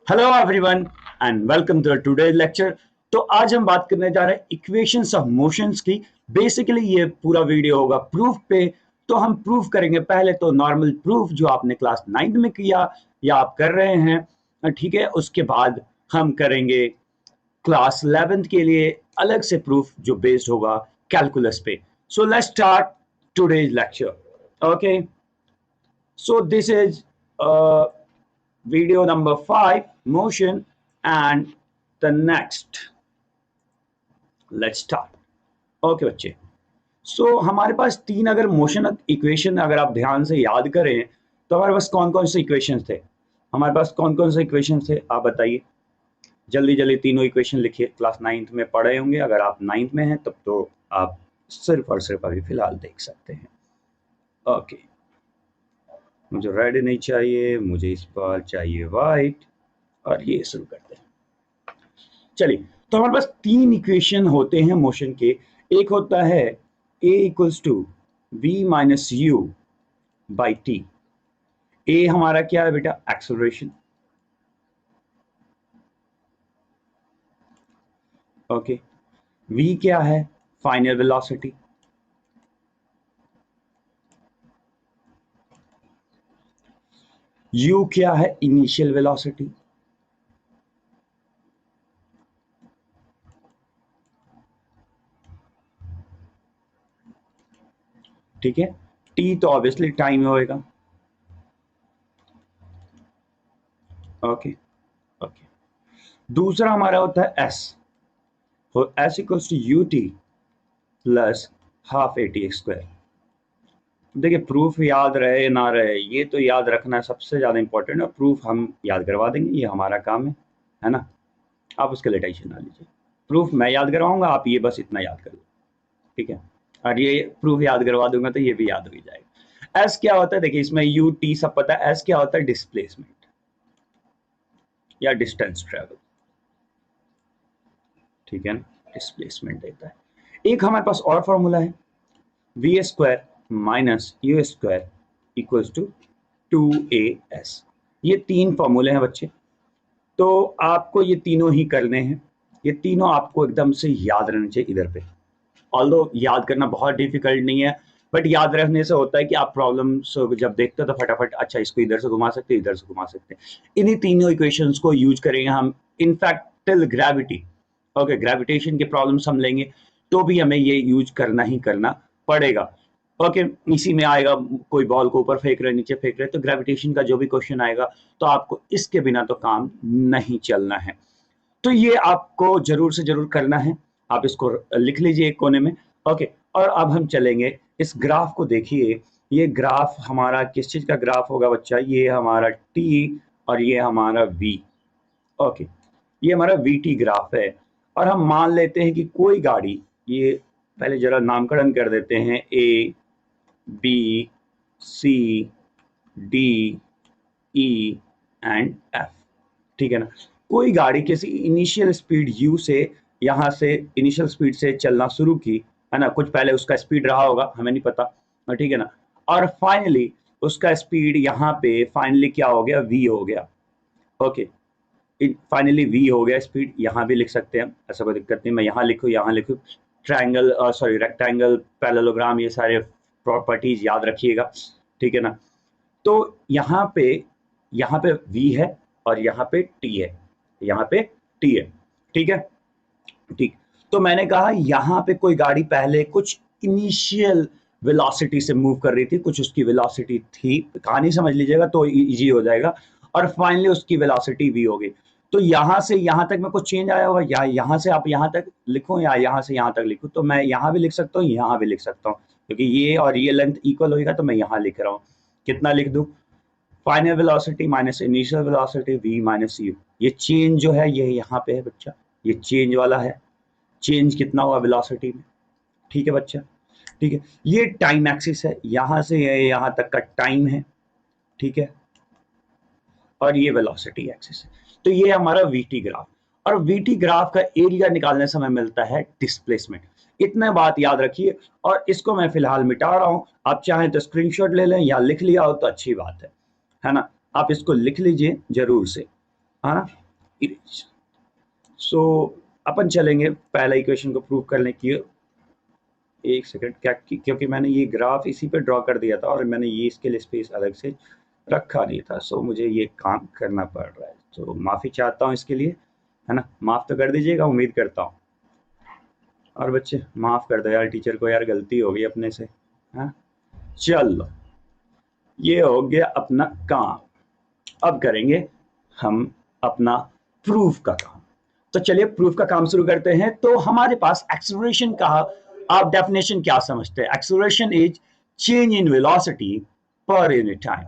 Hello everyone and welcome to today's lecture. तो आज हम बात करने जा रहे हैं इक्वेशंस ऑफ मोशंस की। बेसिकली ये पूरा वीडियो होगा प्रूफ पे। तो हम प्रूफ करेंगे पहले तो नॉर्मल प्रूफ जो आपने क्लास 9th में किया या आप कर रहे हैं, ठीक है। उसके बाद हम करेंगे क्लास 11th के लिए अलग से प्रूफ जो बेस्ड होगा कैलकुलस पे। So let's start today's lecture. Okay, so this is video number 5 motion and the next let's start। Okay बच्चे, सो हमारे पास तीन अगर मोशन इक्वेशन अगर आप ध्यान से याद करें तो हमारे पास कौन कौन से इक्वेशन थे। हमारे पास कौन कौन से इक्वेशन थे आप बताइए। जल्दी जल्दी तीनों इक्वेशन लिखिए। क्लास 9th में पढ़े होंगे, अगर आप 9th में हैं तब तो आप सिर्फ और सिर्फ अभी फिलहाल देख सकते हैं। ओके, मुझे रेड नहीं चाहिए, मुझे इस बार चाहिए वाइट, और ये शुरू करते हैं। चलिए, तो हमारे पास तीन इक्वेशन होते हैं मोशन के। एक होता है a equals to v minus u by t. A हमारा क्या है बेटा? एक्सेलरेशन। ओके, v क्या है? Final velocity. u क्या है? Initial velocity. ठीक है, t तो ऑब्वियसली टाइम होएगा। ओके ओके, दूसरा हमारा होता है s। तो s equals to u t plus half a t square. देखिए, प्रूफ याद रहे ना रहे ये तो याद रखना सबसे ज़्यादा इंपॉर्टेंट है। प्रूफ हम याद करवा देंगे, ये हमारा काम है ना। आप उसके लिए टेंशन ना लीजिए। प्रूफ मैं याद करवाऊंगा, आप ये बस इतना याद कर लो, ठीक है। और ये प्रूफ याद करवा दूंगा तो ये भी याद हो जाएगा। एस क्या होता है? देखिए, इसमें यू टी सब पता है। एस क्या होता है? डिस्प्लेसमेंट या डिस्टेंस ट्रेवल, ठीक है ना। डिस्प्लेसमेंट देता है। एक हमारे पास और फॉर्मूला है, v square minus u square equals to 2as। ये तीन फॉर्मूले हैं बच्चे, तो आपको ये तीनों ही करने हैं। ये तीनों आपको एकदम से याद रहने चाहिए इधर पे। ऑल्दो याद करना बहुत डिफिकल्ट नहीं है, बट याद रखने से होता है कि आप प्रॉब्लम जब देखते हो तो फटाफट अच्छा इसको इधर से घुमा सकते हैं, इधर से घुमा सकते हैं। इन्हीं तीनों इक्वेशंस को यूज करेंगे हम in fact till gravity. Okay, gravitation के प्रॉब्लम्स हम लेंगे तो भी हमें ये यूज करना ही करना पड़ेगा। ओके, इसी में आएगा कोई बॉल को ऊपर फेंक रहे नीचे फेंक रहे, तो ग्रेविटेशन का जो भी क्वेश्चन आएगा तो आपको इसके बिना तो काम नहीं चलना है। तो ये आपको जरूर से जरूर करना है। आप इसको लिख लीजिए एक कोने में। ओके, और अब हम चलेंगे इस ग्राफ को। देखिए, ये ग्राफ हमारा किस चीज का ग्राफ होगा बच्चा? ये हमारा टी और ये हमारा वी। ओके, ये हमारा वी टी ग्राफ है। और हम मान लेते हैं कि कोई गाड़ी, ये पहले जरा नामकरण कर देते हैं, a b c d e and f, ठीक है ना। कोई गाड़ी किसी इनिशियल स्पीड u से यहाँ से इनिशियल स्पीड से चलना शुरू की, है ना। कुछ पहले उसका स्पीड रहा होगा, हमें नहीं पता, ठीक है ना। और फाइनली उसका स्पीड यहाँ पे फाइनली क्या हो गया? v हो गया। ओके, फाइनली v हो गया स्पीड। यहाँ भी लिख सकते हैं, ऐसा कोई दिक्कत नहीं। मैं यहाँ लिखूँ, यहाँ लिखूँ। ट्रायंगल सॉरी रेक्टेंगल, पैरेललोग्राम, ये सारे प्रॉपर्टीज याद रखिएगा, ठीक है ना। तो यहाँ पे v है और यहाँ पे t है, यहाँ पे t है, ठीक है। ठीक, तो मैंने कहा यहाँ पे कोई गाड़ी पहले कुछ इनिशियल वेलोसिटी से मूव कर रही थी, कुछ उसकी वेलोसिटी थी, कहानी समझ लीजिएगा तो इजी हो जाएगा। और फाइनली उसकी वेलोसिटी v हो गई। तो यहाँ से यहाँ तक में कुछ चेंज आया होगा, या यहाँ से आप यहाँ तक लिखो या यहाँ से यहाँ तक लिखो। तो मैं यहाँ भी लिख सकता हूँ, यहाँ भी लिख सकता हूँ, क्योंकि ये और ये लेंथ इक्वल होगा तो मैं यहाँ लिख रहा हूँ। कितना लिख दूँ? Final velocity minus initial velocity v minus you. ये चेंज जो है ये यहाँ पे है बच्चा, ये चेंज वाला है। चेंज कितना हुआ वेलोसिटी में, ठीक है बच्चा, ठीक है। ये टाइम एक्सिस है, यहाँ से यहाँ तक का टाइम है, ठीक है। और ये वेलोसिटी एक्सिस है। तो ये हमारा वीटी ग्राफ। और वीटी ग्राफ का एरिया निकालने से हमें मिलता है डिस्प्लेसमेंट। इतना बात याद रखिए। और इसको मैं फिलहाल मिटा रहा हूं, आप चाहें तो स्क्रीनशॉट ले लें या लिख लिया हो तो अच्छी बात है ना। आप इसको लिख लीजिए जरूर से। है ना। सो अपन चलेंगे पहला इक्वेशन को प्रूव करने की। एक सेकंड, क्या क्योंकि मैंने ये ग्राफ इसी पे ड्रॉ कर दिया था और मैंने ये इसके लिए स्पेस अलग से रखा नहीं था, सो मुझे ये काम करना पड़ रहा है, तो माफ़ी चाहता हूँ इसके लिए, है ना। माफ़ तो कर दीजिएगा, उम्मीद करता हूँ। और बच्चे माफ़ कर दो यार, टीचर को यार गलती हो गई अपने से। हाँ चलो, ये हो गया अपना काम। अब करेंगे हम अपना प्रूफ का काम। तो चलिए प्रूफ का काम शुरू करते हैं। तो हमारे पास एक्सेलरेशन का आप डेफिनेशन क्या समझते हैं? Acceleration is change in velocity per unit time.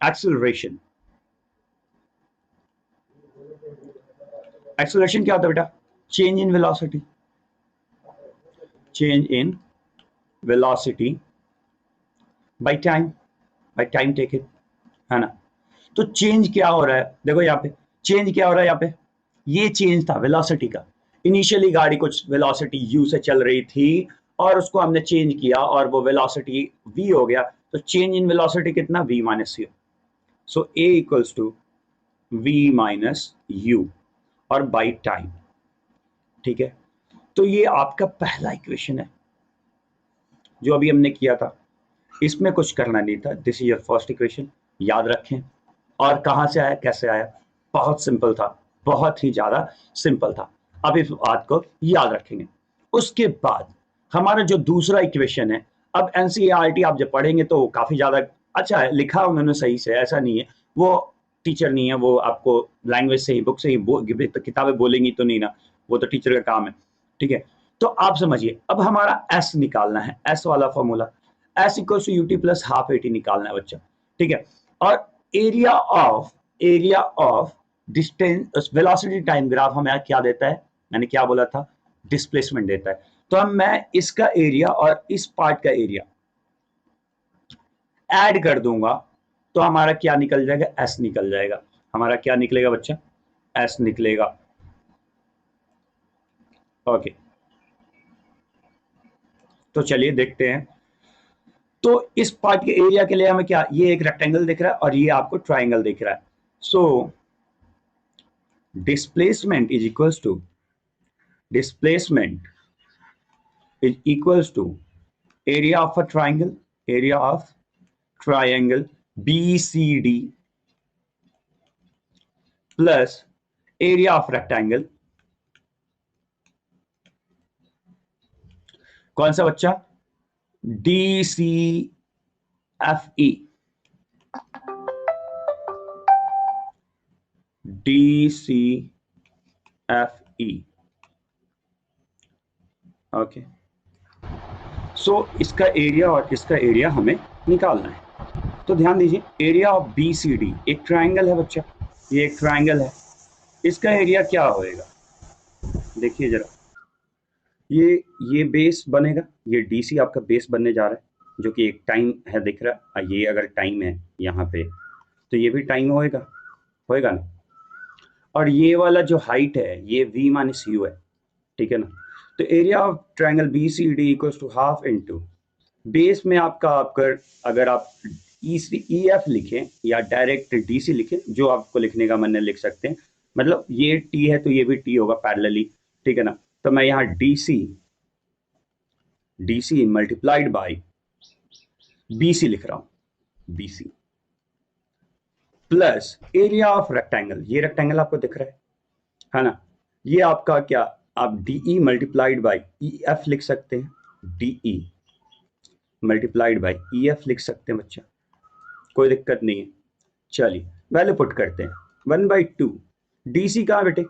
Acceleration, acceleration क्या होता है बेटा? Change in velocity, change in velocity by time, by time taken, है ना। तो चेंज क्या हो रहा है, देखो यहाँ पे चेंज क्या हो रहा है। यहाँ पे ये चेंज था वेलोसिटी का। इनिशियली गाड़ी कुछ वेलोसिटी u से चल रही थी और उसको हमने चेंज किया और वो वेलोसिटी v हो गया। तो चेंज इन वेलोसिटी कितना? v minus u. So a equals to v minus u और बाई टाइम। ठीक है, तो ये आपका पहला इक्वेशन है जो अभी हमने किया था। इसमें कुछ करना नहीं था, this is your first equation, याद रखें। और कहाँ से आया, कैसे आया? बहुत सिंपल था, बहुत ही ज़्यादा सिंपल था। अब इस बात को याद रखेंगे। उसके बाद हमारा जो दूसरा इक्वेशन है, अब एनसीईआरटी आप जब पढ़ेंगे तो काफ़ी ज़्यादा अच्छा है, लिखा उन्होंने सही से, ऐसा नहीं है वो टीचर नहीं है, वो आपको लैंग्वेज से ही, बुक से ही किताबें बोलेंगी तो नहीं ना, वो तो टीचर का काम है। ठीक है, तो आप समझिए, अब हमारा एस निकालना है, एस वाला formula, s equal to u t plus half a t निकालना है बच्चा। ठीक है, और area of distance velocity time graph हमें क्या देता है? मैंने क्या बोला था? डिस्प्लेसमेंट देता है। तो अब मैं इसका एरिया और इस पार्ट का एरिया ऐड कर दूंगा तो हमारा क्या निकल जाएगा? एस निकल जाएगा। हमारा क्या निकलेगा बच्चा? एस निकलेगा। ओके, तो चलिए देखते हैं। तो इस पार्ट के एरिया के लिए हमें क्या, ये एक रेक्टेंगल दिख रहा है और ये आपको ट्राइंगल दिख रहा है। सो displacement is equals to displacement is equals to area of triangle BCD plus area of rectangle, कौन सा बच्चा? DCFE, DCFE। ओके, सो इसका एरिया और इसका एरिया हमें निकालना है। तो ध्यान दीजिए, एरिया ऑफ BCD एक ट्राइंगल है बच्चा, ये एक ट्राइंगल है, इसका एरिया क्या होएगा? देखिए जरा, ये बेस बनेगा, ये DC आपका बेस बनने जा रहा है, जो कि एक टाइम है दिख रहा है। ये अगर टाइम है यहाँ पे तो ये भी टाइम होएगा, होएगा ना। और ये वाला जो हाइट है ये V माइनस यू है, ठीक है ना। तो area of triangle BCD equals to half into base में आपका अगर आप EF लिखें या डायरेक्ट DC लिखें, जो आपको लिखने का मन है लिख सकते हैं। मतलब ये T है तो ये भी T होगा पैरेलली, ठीक है ना। तो मैं यहाँ DC मल्टीप्लाइड बाई BC लिख रहा हूँ, BC plus area of rectangle, ये रेक्टेंगल आपको दिख रहा है ना। ये आपका क्या, आप DE मल्टीप्लाइड बाई EF लिख सकते हैं, DE मल्टीप्लाइड बाई EF लिख सकते हैं बच्चा, कोई दिक्कत नहीं है। चलिए वैल्यू पुट करते हैं, 1/2 DC कहाँ बेटे?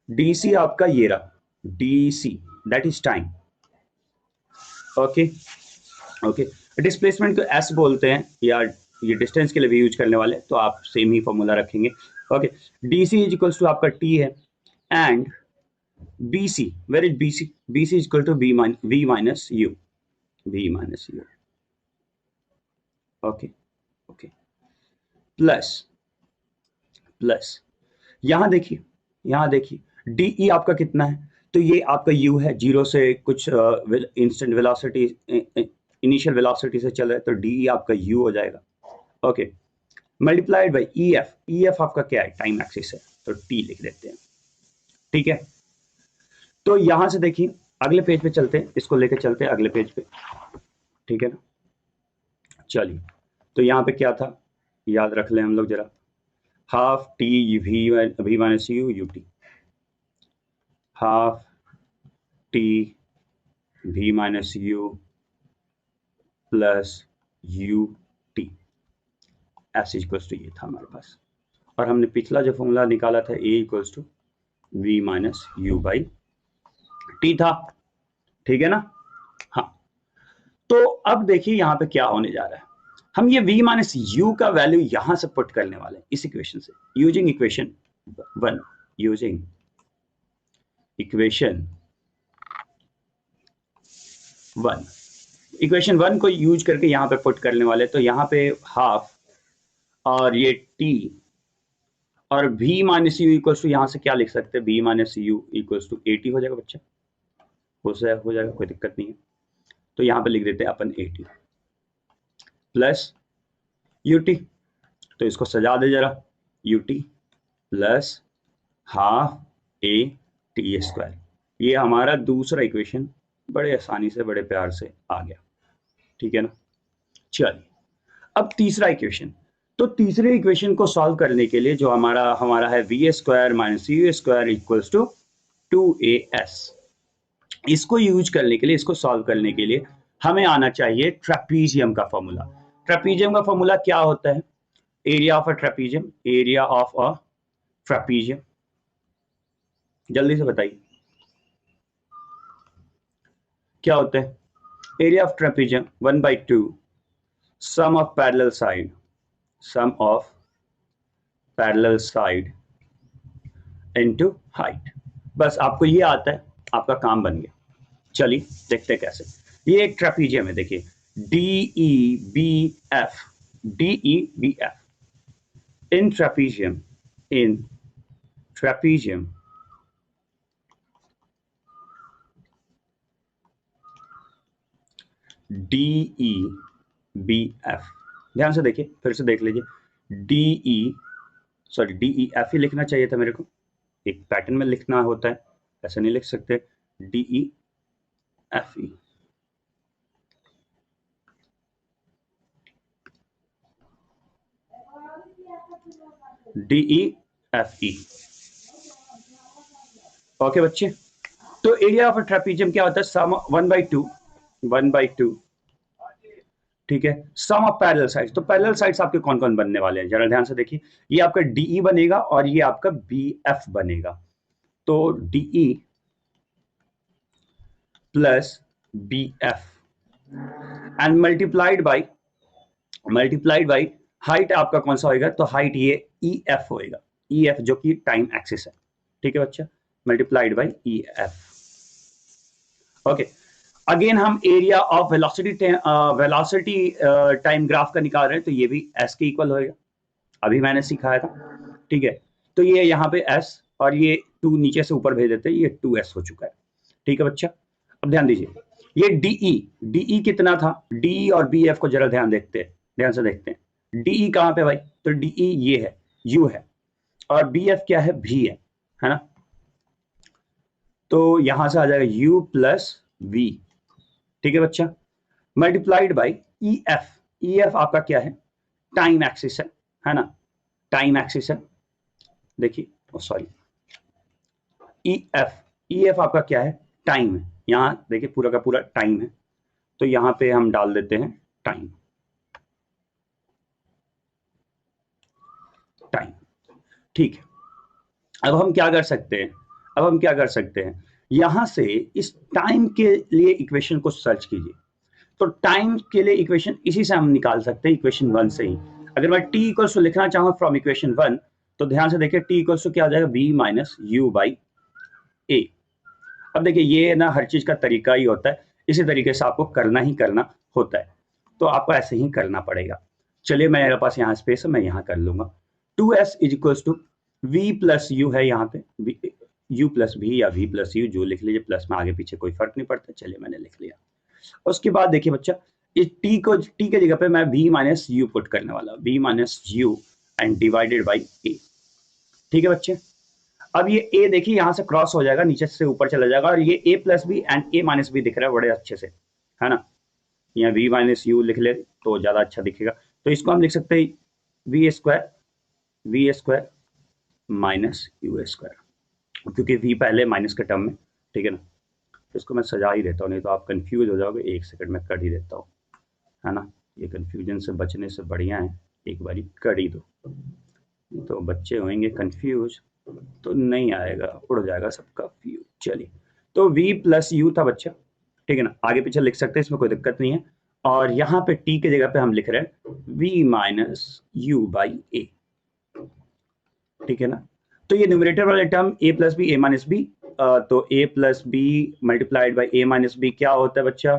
DC आपका ये रहा, DC that is time. Okay okay, displacement को S बोलते हैं, या ये डिस्टेंस के लिए भी यूज करने वाले, तो आप सेम ही फॉर्मूला रखेंगे। Okay, DC is equals to आपका T है, and BC, where is BC? BC is equal to V minus u, V minus u. Okay okay, plus यहां देखिए DE आपका कितना है? तो ये आपका U है, जीरो से कुछ इंस्टेंट वेलोसिटी, इनिशियल वेलोसिटी से चल रहा है, तो DE आपका U हो जाएगा। Okay, multiplied by EF, EF आपका क्या है? टाइम एक्सिस है, तो टी लिख देते हैं। ठीक है, तो यहां से देखिए अगले पेज पे चलते हैं, इसको लेके चलते हैं अगले पेज पे। ठीक है ना, चलिए तो यहाँ पे क्या था याद रख लें हम लोग जरा, half t v minus u u t, half t v minus u plus u t s equals to ये था हमारे पास, और हमने पिछला जो फॉर्मूला निकाला था a equals to v minus u by t था। ठीक है ना, हाँ। तो अब देखिए यहां पे क्या होने जा रहा है, हम ये v माइनस यू का वैल्यू यहां से पुट करने वाले हैं इस इक्वेशन से, using equation 1, using equation 1, equation 1 को यूज करके यहां पे पुट करने वाले। तो यहां पे हाफ और ये t और v minus u equals to, यहां से क्या लिख सकते हैं, v minus u equals to 80 हो जाएगा बच्चा, हो जाएगा, कोई दिक्कत नहीं है। तो यहां पे लिख देते हैं अपन 80 प्लस यूटी, तो इसको सजा दे जरा, UT plus half a t square, ये हमारा दूसरा इक्वेशन बड़े आसानी से बड़े प्यार से आ गया। ठीक है ना, चलिए अब तीसरा इक्वेशन। तो तीसरे इक्वेशन को सॉल्व करने के लिए जो हमारा है v square minus u square equals to 2as, इसको यूज करने के लिए, इसको सॉल्व करने के लिए हमें आना चाहिए ट्रेपीजियम का फॉर्मूला। ट्रेपीजियम का फॉर्मूला क्या होता है, area of a trapezium, area of a trapezium, जल्दी से बताइए क्या होता है, area of trapezium 1/2 sum of parallel side, sum of parallel side into height. बस आपको ये आता है, आपका काम बन गया। चलिए देखते हैं कैसे। ये एक ट्रेपीजियम है, देखिए DEBF, DEBF in trapezium, DEBF, ध्यान से देखिए, फिर से देख लीजिए, DEF ही लिखना चाहिए था मेरे को, एक पैटर्न में लिखना होता है, ऐसे नहीं लिख सकते, DEFE। DEFE, ओके बच्चे। तो एरिया ऑफ ट्रेपीजियम क्या होता है, सम 1/2, ठीक है, सम ऑफ पैरेलल साइड्स। तो पैरेलल साइड्स आपके कौन कौन बनने वाले हैं, जरा ध्यान से देखिए, ये आपका DE बनेगा और ये आपका BF बनेगा। तो DE plus BF and multiplied by height आपका कौन सा होगा, तो हाइट ये EF होएगा, EF जो कि टाइम एक्सिस है। ठीक है बच्चा, multiplied by EF। Okay, again हम area of velocity time graph का निकाल रहे हैं, तो ये भी S के इक्वल होएगा, अभी मैंने सिखाया था। ठीक है, तो ये यहाँ पे S और ये 2 नीचे से ऊपर भेज देते हैं, ये 2S हो चुका है। ठीक है बच्चा, अब ध्यान दीजिए, ये DE कितना था, DE और BF को जरा ध्यान से देखते हैं। DE कहाँ पे भाई, तो DE ये है, U है, और BF क्या है, V है ना। तो यहां से आ जाएगा U प्लस V। ठीक है बच्चा, मल्टीप्लाइड बाई EF आपका क्या है, टाइम एक्सिस है ना, टाइम एक्सिस है, देखिए सॉरी, EF आपका क्या है, टाइम है, यहां देखिए पूरा का पूरा टाइम है, तो यहां पे हम डाल देते हैं टाइम। ठीक है, अब हम क्या कर सकते हैं, यहां से इस टाइम के लिए इक्वेशन को सर्च कीजिए। तो टाइम के लिए इक्वेशन इसी से हम निकाल सकते हैं, इक्वेशन 1 से ही। अगर मैं t इक्वल्स टू लिखना चाहूँ फ्रॉम इक्वेशन 1, तो ध्यान से देखिए t इक्वल्स टू क्या हो जाएगा, v माइनस यू बाई ए। अब देखिए ये ना हर चीज का तरीका ही होता है, इसी तरीके से आपको करना होता है, तो आपको ऐसे ही करना पड़ेगा। चलिए मेरे पास यहाँ स्पेस है, मैं यहाँ कर लूंगा। 2s is equals to v plus u है, यहाँ पे u प्लस v या v प्लस यू जो लिख लीजिए, प्लस में आगे पीछे कोई फर्क नहीं पड़ता, चलिए मैंने लिख लिया। उसके बाद देखिए बच्चा, इस t के जगह पे मैं v माइनस यू पुट करने वाला, v minus you and divided by a। ठीक है बच्चे, अब ये ए देखिए यहाँ से क्रॉस हो जाएगा, नीचे से ऊपर चला जाएगा, और ये a plus b and a minus b दिख रहा है बड़े अच्छे से, है ना। यहाँ वी माइनस यू लिख ले तो ज्यादा अच्छा दिखेगा। तो इसको हम लिख सकते हैं v square minus u square, क्योंकि वी पहले माइनस के टर्म में, ठीक है ना। तो इसको मैं सजा ही देता हूँ, नहीं तो आप कंफ्यूज हो जाओगे। एक सेकंड में कर ही देता हूँ, है ना। ये कंफ्यूजन से बचने से बढ़िया है एक बारी कर ही दो, तो बच्चे होंगे कंफ्यूज तो नहीं आएगा, उड़ जाएगा सबका फ्यूज। चलिए, तो v प्लस यू था बच्चा, ठीक है ना, आगे पीछे लिख सकते हैं, इसमें कोई दिक्कत नहीं है। और यहाँ पे t की जगह पे हम लिख रहे हैं v minus u by a, ठीक है ना। तो ये न्यूमरेटर वाले term a plus b a minus b, तो a plus b multiplied by a minus b क्या होता है बच्चा,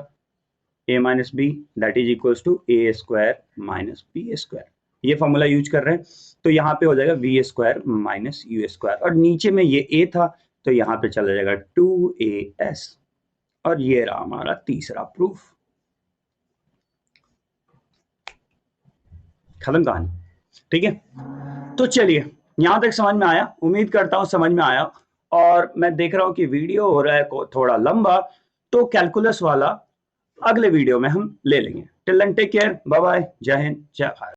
a minus b, that is equals to a square minus b square. ये फॉर्मूला यूज कर रहे हैं, तो यहाँ पे हो जाएगा v square minus u square, और नीचे में ये a था तो यहाँ पे चला जाएगा 2as, और ये रहा हमारा तीसरा प्रूफ। खत्म कहानी, ठीक है। तो चलिए, यहां तक समझ में आया, उम्मीद करता हूं समझ में आया। और मैं देख रहा हूं कि वीडियो हो रहा है थोड़ा लंबा, तो कैलकुलस वाला अगले वीडियो में हम ले लेंगे। Till then take care, bye bye, जय हिंद, जय भारत।